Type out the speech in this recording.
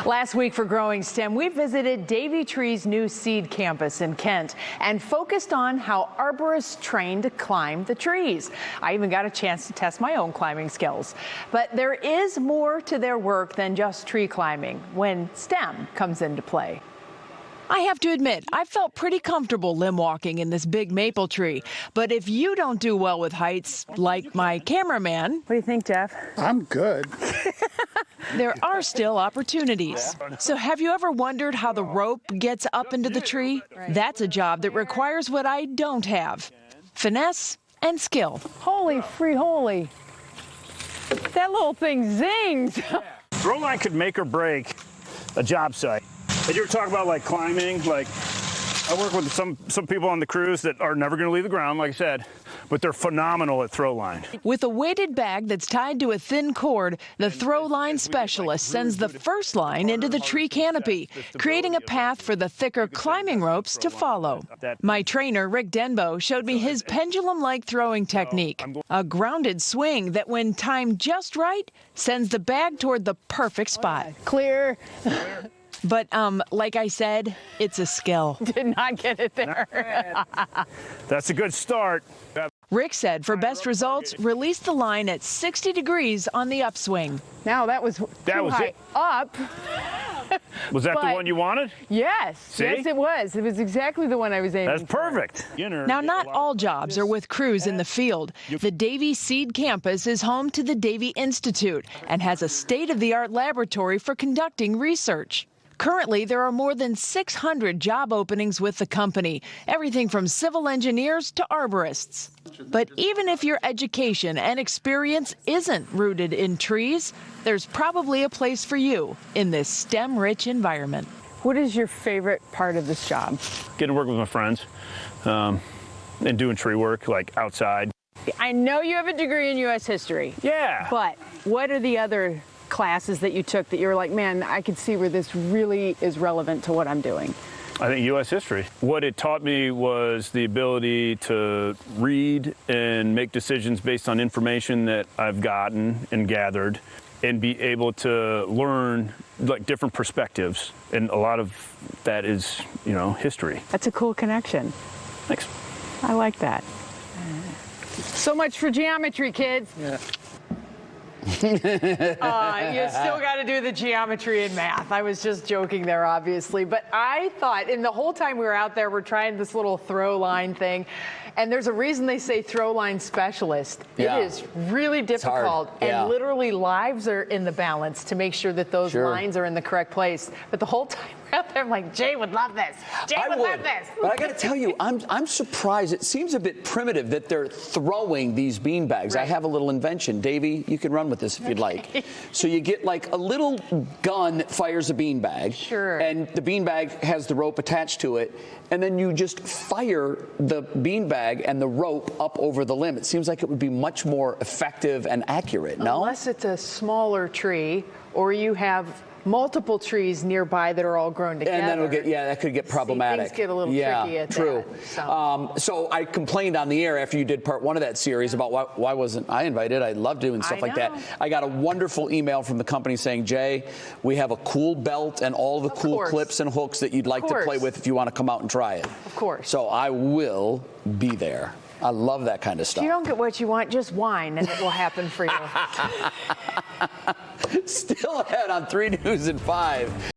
Last week for Growing STEM, we visited Davey Tree's new seed campus in Kent and focused on how arborists train to climb the trees. I even got a chance to test my own climbing skills. But there is more to their work than just tree climbing when STEM comes into play. I have to admit, I felt pretty comfortable limb walking in this big maple tree. But if you don't do well with heights, like my cameraman... What do you think, Jeff? I'm good. There are still opportunities. So have you ever wondered how the rope gets up into the tree? That's a job that requires what I don't have: finesse and skill. Holy free holy. That little thing zings. Throw line could make or break a job site. And you were talking about like climbing, like I work with some people on the crews that are never going to leave the ground, like I said, but they're phenomenal at throw line. With a weighted bag that's tied to a thin cord, the throw line specialist sends the first line into the tree canopy, creating a path for the thicker climbing ropes to follow. My trainer, Rick Denbeau, showed me his pendulum-like throwing technique, a grounded swing that, when timed just right, sends the bag toward the perfect spot. Clear. But, like I said, it's a skill. Did not get it there. That's a good start. Rick said for best results, release the line at 60 degrees on the upswing. Now that was high up. Was that the one you wanted? Yes. See? Yes, it was. It was exactly the one I was aiming for. That's perfect. Now, not all jobs are with crews in the field. The Davey Seed Campus is home to the Davey Institute and has a state-of-the-art laboratory for conducting research. Currently, there are more than 600 job openings with the company, everything from civil engineers to arborists. But even if your education and experience isn't rooted in trees, there's probably a place for you in this STEM-rich environment. What is your favorite part of this job? Getting to work with my friends and doing tree work, like outside. I know you have a degree in U.S. history. Yeah. But what are the other classes that you took that you were like, man, I could see where this really is relevant to what I'm doing? I think U.S. history. What it taught me was the ability to read and make decisions based on information that I've gotten and gathered, and be able to learn like different perspectives. And a lot of that is, you know, history. That's a cool connection. Thanks. I like that. So much for geometry, kids. Yeah. You still got to do the geometry and math. I was just joking there, obviously. But I thought, in the whole time we were out there, we're trying this little throw line thing. And there's a reason they say throw line specialist. Yeah. It is really difficult. And literally lives are in the balance to make sure that those lines are in the correct place. But the whole time we're out there, I'm like, Jay would love this. Jay would love this. But I got to tell you, I'm surprised. It seems a bit primitive that they're throwing these bean bags. Right. I have a little invention. Davey, you can run with this if you'd like. So you get like a little gun that fires a bean bag. Sure. And the bean bag has the rope attached to it. And then you just fire the bean bag and the rope up over the limb. It seems like it would be much more effective and accurate, no? Unless it's a smaller tree or you have multiple trees nearby that are all grown together. And then it'll get, that could get problematic. Things get a little tricky at that. So I complained on the air after you did part one of that series about why wasn't I invited. I love doing stuff like that. I got a wonderful email from the company saying, Jay, we have a cool belt and all the cool clips and hooks that you'd like to play with if you want to come out and try it. Of course. So I will be there. I love that kind of stuff. If you don't get what you want, just whine and it will happen for you. Still ahead on 3 News at 5.